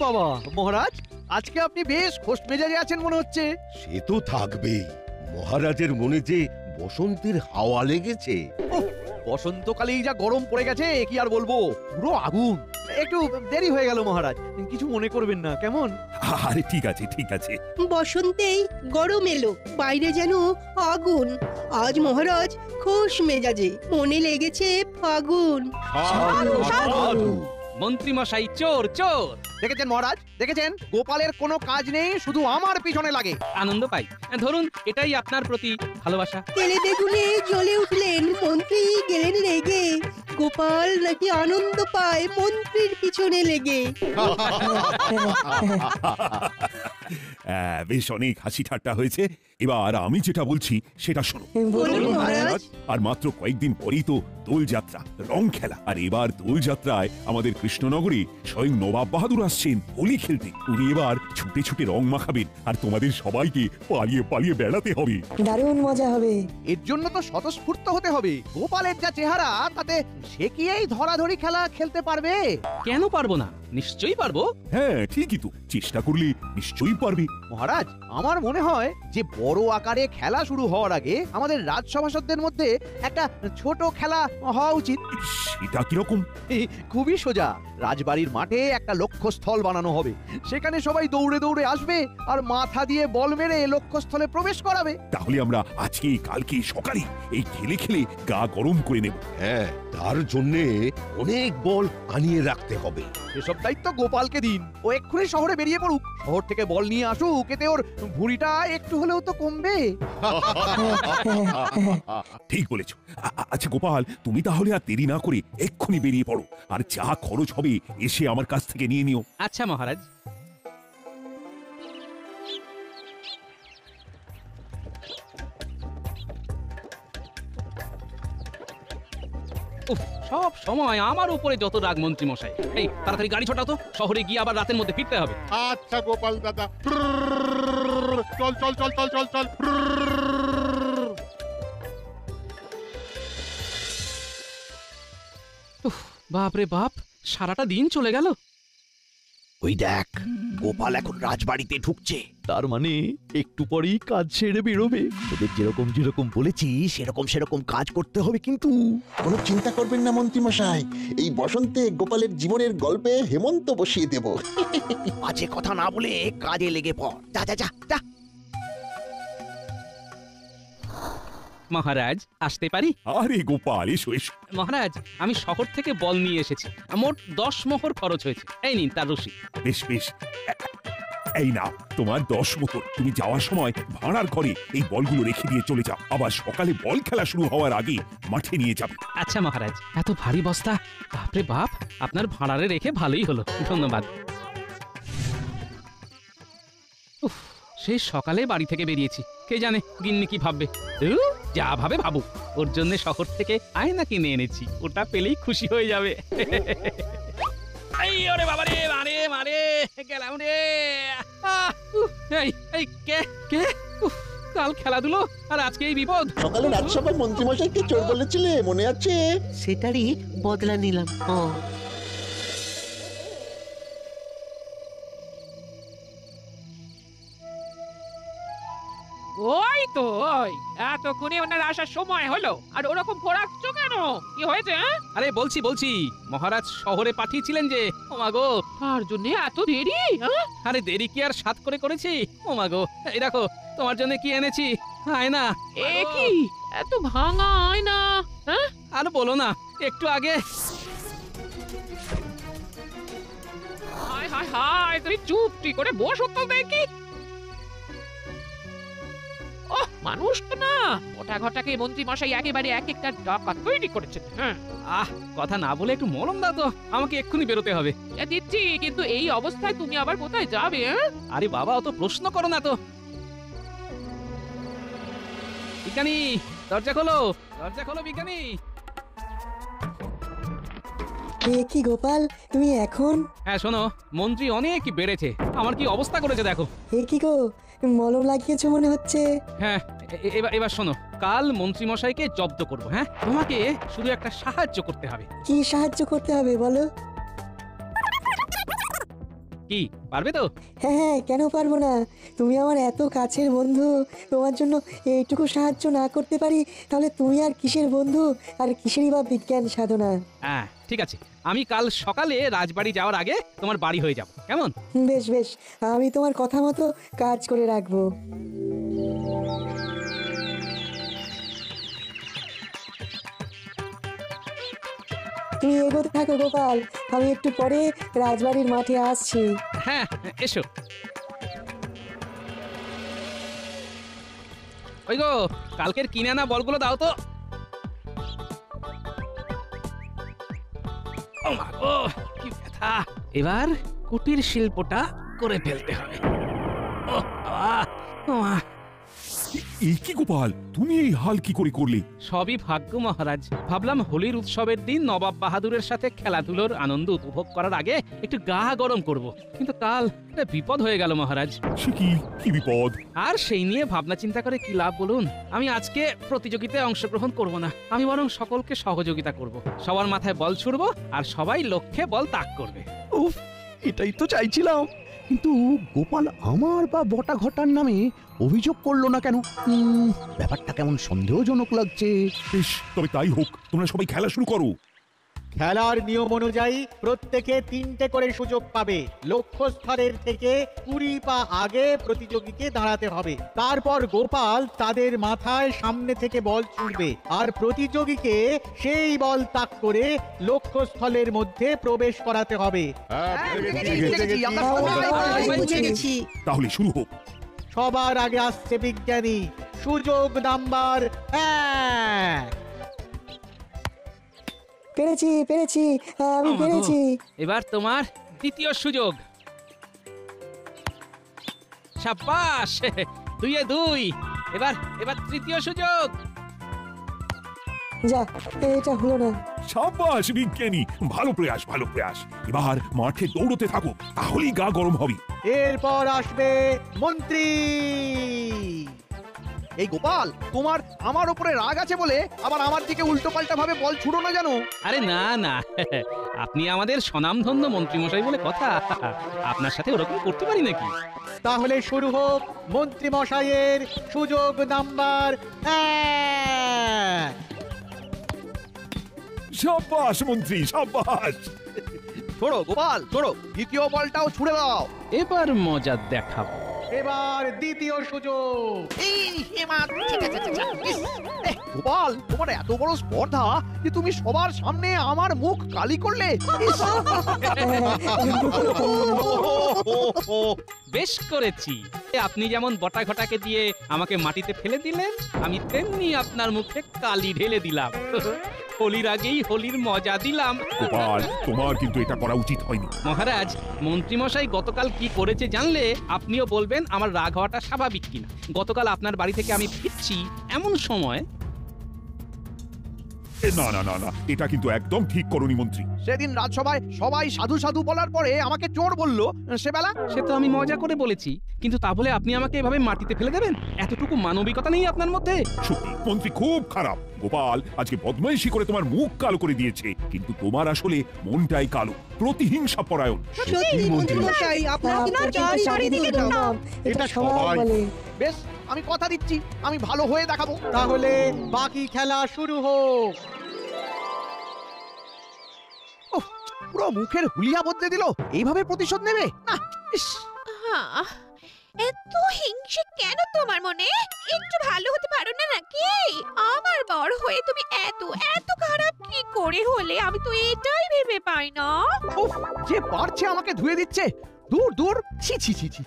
বাবা মহারাজ, আজকে আপনি বেশ খোশ মেজাজে আছেন মনে হচ্ছে। সে তো থাকবেই। মহারাজের মনে যে বসন্তের হাওয়া লেগেছে। বসন্তকালেই যা গরম পড়ে গেছে কি আর বলবো, পুরো আগুন। একটু দেরি হয়ে গেল মহারাজ, কিছু মনে করবেন না কেমন? আরে ঠিক আছে ঠিক আছে। বসন্তেই গরম এলো, বাইরে যেন আগুন। আজ মহারাজ খোশ মেজাজে, মনে লেগেছে ফাগুন। সাধু সাধু। মন্ত্রী মশাই চোর চোর। দেখেছেন মহারাজ, দেখেছেন গোপালের কোনো কাজ নেই, শুধু আমার পিছনে লাগে। আনন্দ পাই, ধরুন এটাই আপনার প্রতি ভালোবাসা। তেলে বেগুনে জ্বলে উঠলেন মন্ত্রী, গেলেন রেগে। গোপাল নাকি আনন্দ পায় মন্ত্রীর পিছনে লেগে। বেশ অনেক হাসি ঠাট্টা হয়েছে। এবার আমি যেটা বলছি সেটা শোনো। বলুন মহারাজ। আর মাত্র কয়েকদিন পরেই তো দোল যাত্রা, রং খেলা। আর এবার দোল যাত্রায় আমাদের কৃষ্ণনগরে স্বয়ং নবাব বাহাদুর আসছেন হোলি খেলতে। উনি এবার ছুটে ছুটে রং মাখাবেন আর তোমাদের সবাইকে পালিয়ে পালিয়ে বেড়াতে হবে। দারুণ মজা হবে। এর জন্য তো স্বতঃস্ফূর্ত হতে হবে। গোপালের যা চেহারা, তাতে সে কি এই ধরাধরি খেলা খেলতে পারবে? কেন পারবো না, নিশ্চয়ই পারবো। হ্যাঁ ঠিকই তো, চেষ্টা করলে নিশ্চয়ই পারবে। মহারাজ, আমার মনে হয় যে বড় আকারে খেলা শুরু হওয়ার আগে আমাদের রাজসভাসদদের মধ্যে একটা ছোট খেলা হওয়া উচিত। সেটা কিরকম? খুবই সোজা। রাজবাড়ির মাঠে একটা লক্ষ্যস্থল বানানো হবে, সেখানে সবাই দৌড়ে দৌড়ে আসবে আর মাথা দিয়ে বল মেরে লক্ষ্যস্থলে প্রবেশ করাবে। তাহলে আমরা আজকে কালকে সকালে এই খেলে খেলে গা গরম করে নেব। হ্যাঁ, তার জন্যে অনেক বল আনিয়ে রাখতে হবে। এসব দায়িত্ব গোপালকে দিন। ও এক্ষুনি শহরে বেরিয়ে পড়ুক, শহর থেকে বল নিয়ে আসুক, এতে ওর ভুঁড়িটা একটু হলেও তো কমবে। ঠিক বলেছ। আচ্ছা গোপাল, তুমি তাহলে আর দেরি না করে এক্ষুনি বেরিয়ে পড়ো, আর যা খরচ হবে এসে আমার কাছ থেকে নিয়ে নিও। আচ্ছা মহারাজ। উফ, সব সময় আমার উপরে যত রাগ মন্ত্রী মশাই। এই তাড়াতাড়ি গাড়ি ছোটাও তো, শহরে গিয়ে আবার রাতের মধ্যে ফিরতে হবে। আচ্ছা গোপাল দাদা, চল চল চল চল চল চল। বাপ রে বাপ, সারাটা দিন চলে গেল। ওই দেখ, গোপাল এখন রাজবাড়িতে ঢুকছে। তার মানে একটু পরেই কাজ ছেড়ে বেরোবে। ওদের যেরকম যেরকম বলেছি সেরকম কাজ করতে হবে। কিন্তু কোনো চিন্তা করবেন না মন্ত্রী মশাই, এই বসন্তে গোপালের জীবনের গল্পে হেমন্ত বসিয়ে দেব। বাজে কথা না বলে কাজে লেগে পড়। যা যা যা যা। মহারাজ, আসতে পারি? আরে গোপাল, এসো এসো। মহারাজ, আমি শহর থেকে বল নিয়ে এসেছি। মোট 10 মোহর খরচ হয়েছে। এই নিন তার রসিদ। বেশ বেশ, এই নাও তোমার 10 মোহর। তুমি যাওয়ার সময় ভাড়ার ঘরে এই বলগুলো রেখে দিয়ে চলে যাও। আবার সকালে বল খেলা শুরু হওয়ার আগে মাঠে নিয়ে যাবে। আচ্ছা মহারাজ। এত ভারী বস্তা, বাপরে বাপ, আপনার ভাড়ারে রেখে ভালোই হলো, ধন্যবাদ। উফ, সেই সকালে বাড়ি থেকে বেরিয়েছি, কে জানে গিন্নি কি ভাববে। যা ভাবে ভাবুক, ওর জন্য শহর থেকে আয়না কিনে এনেছি, ওটা পেলেই খুশি হয়ে যাবে। এই ওরে বাবা রে, মারে মারে গেলাম রে। এই কে কে? কাল খেলাধুলো আর আজকে এই বিপদ। সকালে রাজসভায় মন্ত্রী মশাইকে চোর বলেছিলে, মনে আছে? সেটারই বদলা নিলাম। ওই তো ওই এতক্ষণে ওনার আসার সময় হলো, আর ওরকম ঘোরাচ্ছ কেন? কি হয়েছে? আরে বলছি মহারাজ শহরে পাঠিয়েছিলেন যে। ও মাগো, তার জন্য এত দেরি? আরে দেরি কি আর সাত করে করেছি? ও মাগো, এই দেখো তোমার জন্য কি এনেছি, আয়না। এ কি এত ভাঙা আয়না? আর বলো না, একটু আগে। হায় হায় হায়, তুই চুপটি করে বসো তো দেখি। মানুষ তো না, মোটা ঘটাকে মন্ত্রী মশাই একেবারে এক একটা ডাকা তৈরি করেছেন। কথা না বলে একটু মলম দাও তো, আমাকে এক্ষুনি বেরোতে হবে। দিচ্ছি, কিন্তু এই অবস্থায় তুমি আবার কোথায় যাবে? আরে বাবা, অত প্রশ্ন করো না তো। বিজ্ঞানী, দরজা খোলো, দরজা খোলো বিজ্ঞানী। কি গোপাল, তুমি এখন? হ্যাঁ শোনো, মন্ত্রী অনেক বেড়েছে, আমার কি অবস্থা করেছে দেখো। কি গো, মলম লাগিয়েছো মনে হচ্ছে। হ্যাঁ, এবার শোনো, কাল মন্ত্রী মশাইকে জব্দ করবো। হ্যাঁ, তোমাকে শুধু একটা সাহায্য করতে হবে। কি সাহায্য করতে হবে বলো? কি পারবে তো? হ্যাঁ হ্যাঁ, কেন পারবো না? তুমি আমার এত কাছের বন্ধু, তোমার জন্য এইটুকু সাহায্য না করতে পারি তাহলে তুমি আর কিসের বন্ধু, আর কিসেরই বা বিজ্ঞান সাধনা। হ্যাঁ ঠিক আছে, আমি কাল সকালে রাজবাড়ি যাওয়ার আগে তোমার বাড়ি হয়ে যাব, কেমন? বেশ বেশ, আমি তোমার কথা মতো কাজ করে রাখবো। তুমি এগোতে থাকো গোপাল, আমি একটু পরে রাজবাড়ির মাঠে আসছি। হ্যাঁ এসো। ওই গো, কালকের কিনে আনা বলগুলো দাও তো। ও মা গো, কি ব্যথা! এবার কুটির শিল্পটা করে ফেলতে হবে। ও বাবা, ও মা। এই কি গোপাল, তুমি এই হাল কি করে করলে? সবই ভাগ্য মহারাজ। ভাবলাম হোলির উৎসবের দিন নবাব বাহাদুরের সাথে খেলাধুলোর আনন্দ উপভোগ করার আগে একটু গা গরম করব, কিন্তু কাল একটা বিপদ হয়ে গেল মহারাজ। সে কি বিপদ? আর সেই নিয়ে ভাবনা চিন্তা করে কি লাভ বলুন? আমি আজকে প্রতিযোগিতায় অংশগ্রহণ করব না, আমি বরং সকলকে সহযোগিতা করব। সবার মাথায় বল ছুড়ব আর সবাই লক্ষ্যে বল তাক করবে। উফ, এটাই তো চাইছিলাম, কিন্তু গোপাল আমার বা বটা ঘটার নামে অভিযোগ করলো না কেন? ব্যাপারটা কেমন সন্দেহজনক লাগছে। বেশ, তবে তাই হোক, তোমরা সবাই খেলা শুরু করো। খেলার নিয়ম অনুযায়ী প্রত্যেকে 3টে করে সুযোগ পাবে। লক্ষ্যস্থলের থেকে 20 পা আগে প্রতিযোগীকে দাঁড়াতে হবে। তারপর গোপাল তাদের মাথায় সামনে থেকে বল ছুঁড়বে আর প্রতিযোগীকে সেই বল তাক করে লক্ষ্যস্থলের মধ্যে প্রবেশ করাতে হবে। বুঝে গেছি। তাহলে শুরু হোক। সবার আগে আসছে বিজ্ঞানী। সুযোগ নাম্বার 1। পেরেছি পেরেছি, আমি পেরেছি। এবার তোমার দ্বিতীয় সুযোগ। সাব্বাস, 2-এ 2। এবার তৃতীয় সুযোগ। যা, এটা হলো না। সাবাস বিজ্ঞানী, ভালো প্রয়াস ভালো প্রয়াস। এবার মাঠে দৌড়তে থাকো, তাহলেই গা গরম হবে। এরপর আসবে মন্ত্রী। এই গোপাল, তোমার আমার উপরে রাগ আছে বলে আবার আমার দিকে উল্টো পাল্টা ভাবে বল ছুড়ো না জানো? আরে না না, আপনি আমাদের স্বনামধন্য মন্ত্রীমশাই বলে কথা, আপনার সাথে ওরকম করতে পারি নাকি? তাহলে শুরু হোক মন্ত্রী মশাইয়ের সুযোগ নাম্বার 1। সাবাস মন্ত্রী, সাবাস। ছোড়ো গোপাল, ছোড়ো, দ্বিতীয় বলটাও ছুড়ে দাও। এবার মজা দেখাবো। এবার দ্বিতীয় সুযোগ। গোপাল, তোমার এত বড় স্পর্ধা যে তুমি সবার সামনে আমার মুখ কালি করলে। বেশ করেছি। আপনি যেমন বটা ঘটাকে দিয়ে আমাকে মাটিতে ফেলে দিলেন, আমি তেমনি আপনার মুখে কালি ঢেলে দিলাম। হোলির আগেই হোলির মজা দিলাম। গোপাল, তোমার কিন্তু এটা করা উচিত হয়নি। মহারাজ, মন্ত্রীমশাই গতকাল কি করেছে জানলে আপনিও বলবেন আমার রাগ হওয়াটা স্বাভাবিক কিনা। গতকাল আপনার বাড়ি থেকে আমি ফিরছি এমন সময়। না না না না, এটা কিন্তু একদম ঠিক করনি মন্ত্রী। সেদিন রাজসভায় সবাই সাধু সাধু বলার পরে আমাকে চোর বললো, সেবেলা। সে তো আমি মজা করে বলেছি, কিন্তু তা বলে আপনি আমাকে এভাবে মাটিতে ফেলে দেবেন? এতটুকু মানবিকতা নেই আপনার মধ্যে? সত্যি মন্ত্রী খুব খারাপ। গোপাল আজকে বদমাইশি করে তোমার মুখ কালো করে দিয়েছে, কিন্তু তোমার আসলে মনটাই কালো, প্রতিহিংসা পরায়ণ। সত্যি মন্ত্রী মশাই, আপনার চারিদিকে নাম, এটা সবাই বলে। বেশ, আমি কথা দিচ্ছি, আমি ভালো হয়ে দেখাবো। তাহলে বাকি খেলা শুরু হোক। পুরো মুখের হুলিয়া বদলে দিল, এইভাবে প্রতিশোধ নেবে না? ইস, এত হিংসে কেন তোমার মনে? একটু ভালো হতে পারো না নাকি? আমার বড় হয়ে তুমি এত এত খারাপ কি করে হলে, আমি তো এটাই ভেবে পাই না। উফ, যে পারছে আমাকে ধুয়ে দিচ্ছে। দূর দূর, ছি ছি ছি ছি।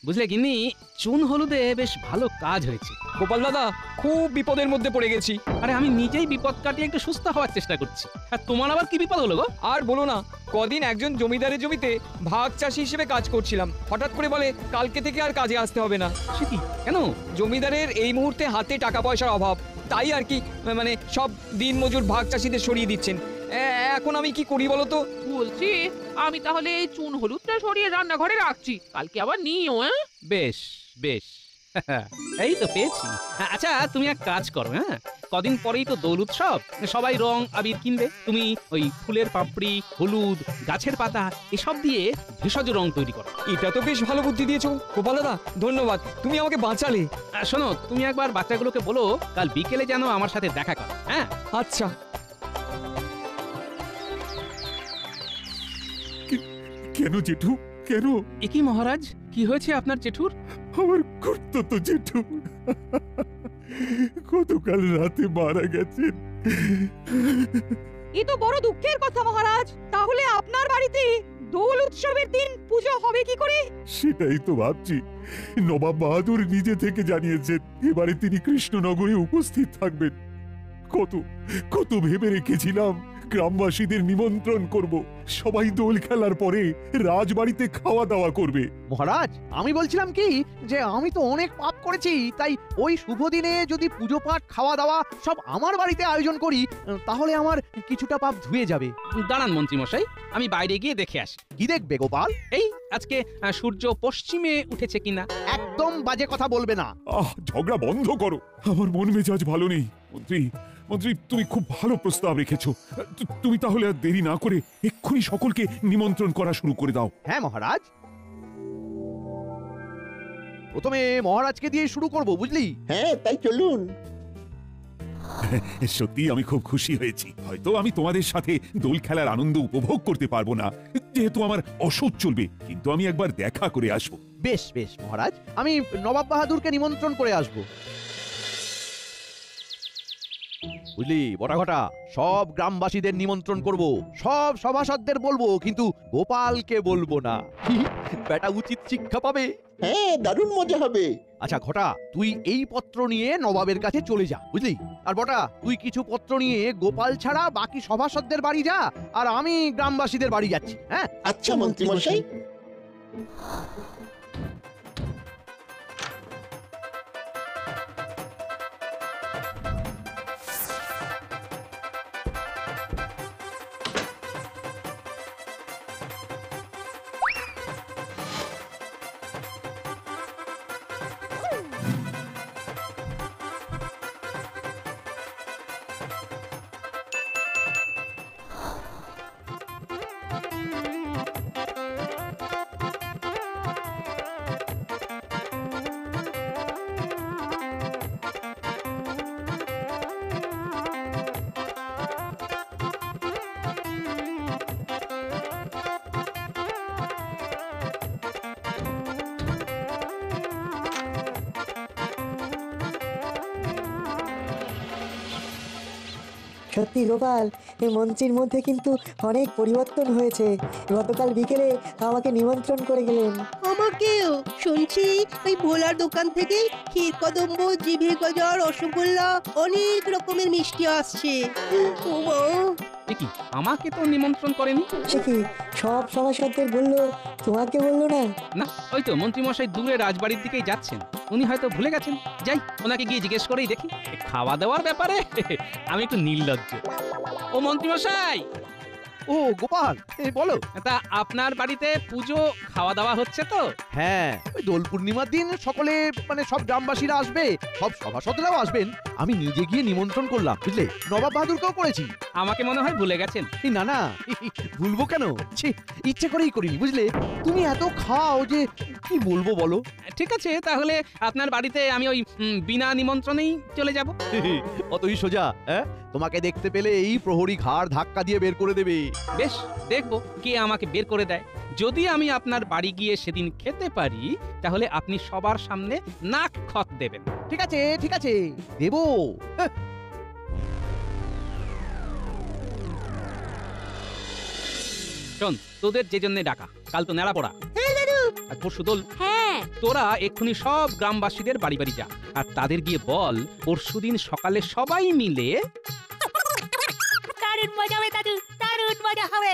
বুঝলে গিন্নি, চুন হলুদে বেশ ভালো কাজ হয়েছে। গোপাল দাদা, খুব বিপদের মধ্যে পড়ে গেছি। আরে আমি নিজেই বিপদ কাটিয়ে একটু সুস্থ হওয়ার চেষ্টা করছি, আর তোমার আবার কি বিপদ হলো গো? আর বলো না, কদিন একজন জমিদারের জমিতে ভাগ চাষি হিসেবে কাজ করছিলাম। হঠাৎ করে বলে কালকে থেকে আর কাজে আসতে হবে না। সে কি, কেন? জমিদারের এই মুহূর্তে হাতে টাকা পয়সার অভাব, তাই আর কি, মানে সব দিন মজুর ভাগ চাষিদের সরিয়ে দিচ্ছেন। এখন আমি কি করি বলো তো? বলছি, আমি তাহলে এই চুন হলুদটা সরিয়ে রান্নাঘরে রাখছি, কালকে আবার নিও। বেশ বেশ, এই তো পেয়েছি। আচ্ছা তুমি এক কাজ করো, হ্যাঁ কদিন পরেই তো দোল উৎসব, সবাই রং আবির কিনবে। তুমি ওই ফুলের পাপড়ি, হলুদ, গাছের পাতা এসব দিয়ে ভেষজ রং তৈরি করো। এটা তো বেশ ভালো বুদ্ধি দিয়েছো গোপাল দাদা, ধন্যবাদ, তুমি আমাকে বাঁচালে। শোনো, তুমি একবার বাচ্চাগুলোকে বলো কাল বিকেলে যেন আমার সাথে দেখা করো। হ্যাঁ আচ্ছা। কেন জেঠু, কেন? এ কি মহারাজ, কি হয়েছে আপনার জেঠুর? আমার কর্তব্য জেঠু গতকাল রাতে মারা গেছেন। এ তো বড় দুঃখের কথা মহারাজ। তাহলে আপনার বাড়িতে দোল উৎসবের দিন পুজো হবে কি করে? সেটাই তো ভাবছি। নবাব বাহাদুর নিজে থেকে জানিয়েছেন এবারে তিনি কৃষ্ণনগরে উপস্থিত থাকবেন। কত কত ভেবে রেখেছিলাম গ্রামবাসীদের নিমন্ত্রণ করব, সবাই দোল খেলার পরে রাজবাড়িতে খাওয়া দাওয়া করবে। মহারাজ, আমি বলছিলাম কি যে আমি তো অনেক পাপ করেছি, তাই ওই শুভ দিনে যদি পুজো পাঠ খাওয়া দাওয়া সব আমার বাড়িতে আয়োজন করি তাহলে আমার কিছুটা পাপ ধুয়ে যাবে। দাঁড়ান মন্ত্রী মশাই, আমি বাইরে গিয়ে দেখে আসি। কি দেখবে গোপাল? এই আজকে সূর্য পশ্চিমে উঠেছে কিনা। একদম বাজে কথা বলবে না। ঝগড়া বন্ধ করো, আমার মন মেজাজ ভালো নেই। মন্ত্রী মন্ত্রী তুমি খুব ভালো প্রস্তাব রেখেছো। তুমি তাহলে আর দেরি না করে এক্ষুনি সকলকে নিমন্ত্রণ করা শুরু করে দাও। হ্যাঁ মহারাজ, প্রথমে মহারাজকে দিয়ে শুরু করব, বুঝলি? হ্যাঁ তাই চলুন। সত্যি আমি খুব খুশি হয়েছি। হয়তো আমি তোমাদের সাথে দোল খেলার আনন্দ উপভোগ করতে পারবো না, যেহেতু আমার অসুখ চলবে, কিন্তু আমি একবার দেখা করে আসবো। বেশ বেশ মহারাজ, আমি নবাব বাহাদুরকে নিমন্ত্রণ করে আসবো। বুঝলি বটাঘটা, সব গ্রামবাসীদের নিমন্ত্রণ করব, সব সভাসদদের বলবো, কিন্তু গোপালকে বলবো না। বেটা উচিত শিক্ষা পাবে। হ্যাঁ দারুণ মজা হবে। আচ্ছা ঘটা, তুই এই পত্র নিয়ে নবাবের কাছে চলে যা, বুঝলি? আর বটা, তুই কিছু পত্র নিয়ে গোপাল ছাড়া বাকি সভাসদদের বাড়ি যা, আর আমি গ্রামবাসীদের বাড়ি যাচ্ছি। হ্যাঁ আচ্ছা মন্ত্রী মশাই। সত্যি গোপাল, এই মন্ত্রীর মধ্যে কিন্তু অনেক পরিবর্তন হয়েছে। গতকাল বিকেলে আমাকে নিমন্ত্রণ করে গেলেন। আমাকেও শুনছি ওই ভোলার দোকান থেকে ক্ষীর কদম্ব, জিভে গজা, রসগোল্লা, অনেক রকমের মিষ্টি আসছে। ও মা, কি আমাকে তো নিমন্ত্রণ করেনি। সে কি সব সভাসদদের বললো, তোমাকে বললো না? না, ওই তো মন্ত্রী মশাই দূরে রাজবাড়ির দিকেই যাচ্ছেন, উনি হয়তো ভুলে গেছেন। যাই, ওনাকে গিয়ে জিজ্ঞেস করেই দেখি। খাওয়া দাওয়ার ব্যাপারে আমি একটু নির্লজ্জ। ও মন্ত্রী মশাই। ও গোপাল, বলো। তা আপনার বাড়িতে পুজো খাওয়া দাওয়া হচ্ছে তো? হ্যাঁ, ওই দোল পূর্ণিমার দিন সকলে মানে সব গ্রামবাসীরা আসবে, সব সভাসদরাও আসবেন। আমি নিজে গিয়ে নিমন্ত্রণ করলাম, বুঝলে? নবাব বাহাদুরকেও করেছি। আমাকে মনে হয় ভুলে গেছেন। না না, ভুলবো কেন? ইচ্ছে করেই করিনি, বুঝলে? তুমি এত খাও যে কি বলবো বলো। ঠিক আছে, তাহলে আপনার বাড়িতে আমি ওই বিনা নিমন্ত্রণেই চলে যাব। অতই সোজা? হ্যাঁ, তোমাকে দেখতে পেলে এই প্রহরী ঘাড় ধাক্কা দিয়ে বের করে দেবে। বেশ, দেখবো কে আমাকে বের করে দেয়। যদি আমি আপনার বাড়ি গিয়ে সেদিন খেতে পারি, তাহলে আপনি সবার সামনে নাক খত দেবেন। ঠিক আছে ঠিক আছে, দেবো। শোন, তোদের যে জন্য ডাকা, কাল তো নেড়া পড়া আর পরশু দোল। হ্যাঁ, তোরা এক্ষুনি সব গ্রামবাসীদের বাড়ি বাড়ি যা, আর তাদের গিয়ে বল পরশুদিন সকালে সবাই মিলে। দারুণ মজা হবে দাদু, দারুণ মজা হবে।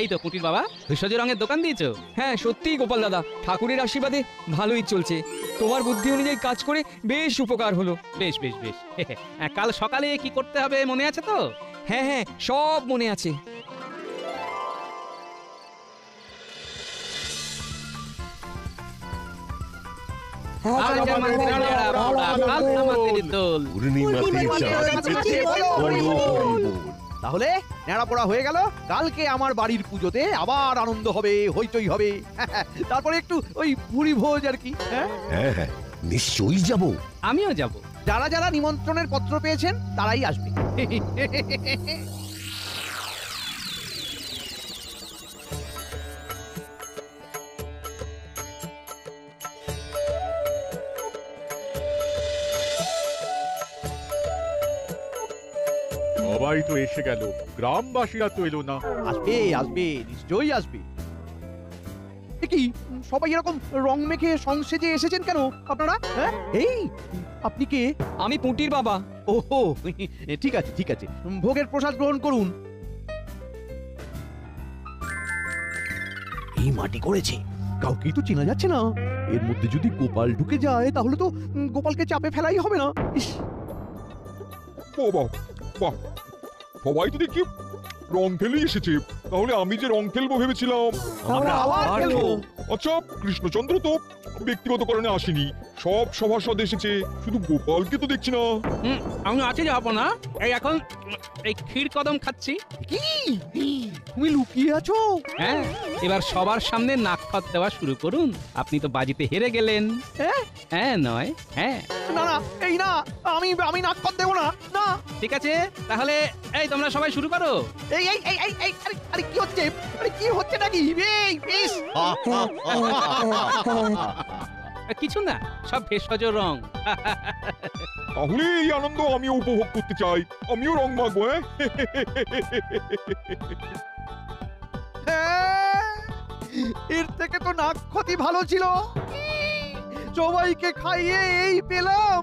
এই তো পুটির বাবা ভেষজ রঙের দোকান দিয়েছো? হ্যাঁ সত্যিই গোপাল দাদা, ঠাকুরের আশীর্বাদে ভালোই চলছে। তোমার বুদ্ধি অনুযায়ী কাজ করে বেশ উপকার হলো। বেশ বেশ বেশ কাল সকালে কি করতে হবে মনে আছে তো? হ্যাঁ হ্যাঁ, সব মনে আছে। হ্যাঁ, আজ চলো, আমাদের চলো, নেড়া চলো, পোড়া, চলো, কাল চলো। আমাদের দোল। পূর্ণিমাতে চাঁদ বলো, বলো। তাহলে নেড়া পড়া হয়ে গেল। কালকে আমার বাড়ির পুজোতে আবার আনন্দ হবে, হইচই হবে। তারপরে একটু ওই ভুরি ভোজ আর কি। হ্যাঁ, হ্যাঁ হ্যাঁ, নিশ্চয়ই যাব। আমিও যাব। যারা যারা নিমন্ত্রণের পত্র পেয়েছেন তারাই আসবে। সবাই তো এসে গেল, গ্রামবাসীরা তো এলো না। আসবে আসবে, নিশ্চয়ই আসবে। এ কি সবাই এরকম রং মেখে সংসেজে এসেছেন কেন আপনারা? হ্যাঁ, এই আপনি কে? আমি পুঁটির বাবা। ওহো, ঠিক আছে ঠিক আছে, ভোগের প্রসাদ গ্রহণ করুন। এই মাটি করেছে, কাউকেই তো চেনা যাচ্ছে না। এর মধ্যে যদি গোপাল ঢুকে যায় তাহলে তো গোপালকে চাপে ফেলাই হবে না। ইস, বাবা বাহ, সবাই তো দেখি রং খেলেই এসেছে। তাহলে আমি যে রং খেলবো ভেবেছিলাম। আমরা আবার খেলবো। আচ্ছা, কৃষ্ণচন্দ্র তো ব্যক্তিগত কারণে আসেনি, সব সভাসদ এসেছে, শুধু গোপালকে তো দেখছি না। আমি আছি যাবো না। এই এখন এই ক্ষীর কদম খাচ্ছি। কি তুমি লুকিয়ে আছো? হ্যাঁ, এবার সবার সামনে নাক খত দেওয়া শুরু করুন। আপনি তো বাজিতে হেরে গেলেন। হ্যাঁ নয় হ্যাঁ। না না, এই না, আমি নাক পথ দেবো না। না, ঠিক আছে, তাহলে এই তোমরা সবাই শুরু করো। এই এই এই এই এই, আরে আরে কি হচ্ছে? আরে কি হচ্ছে নাকি? এই বেশ, কিছু না, সব ভেষজ রং। তাহলে এই আনন্দ আমিও উপভোগ করতে চাই, আমিও রং মাখবো। এর থেকে তো নাক ক্ষতি ভালো ছিল। সবাইকে খাইয়ে এই পেলাম।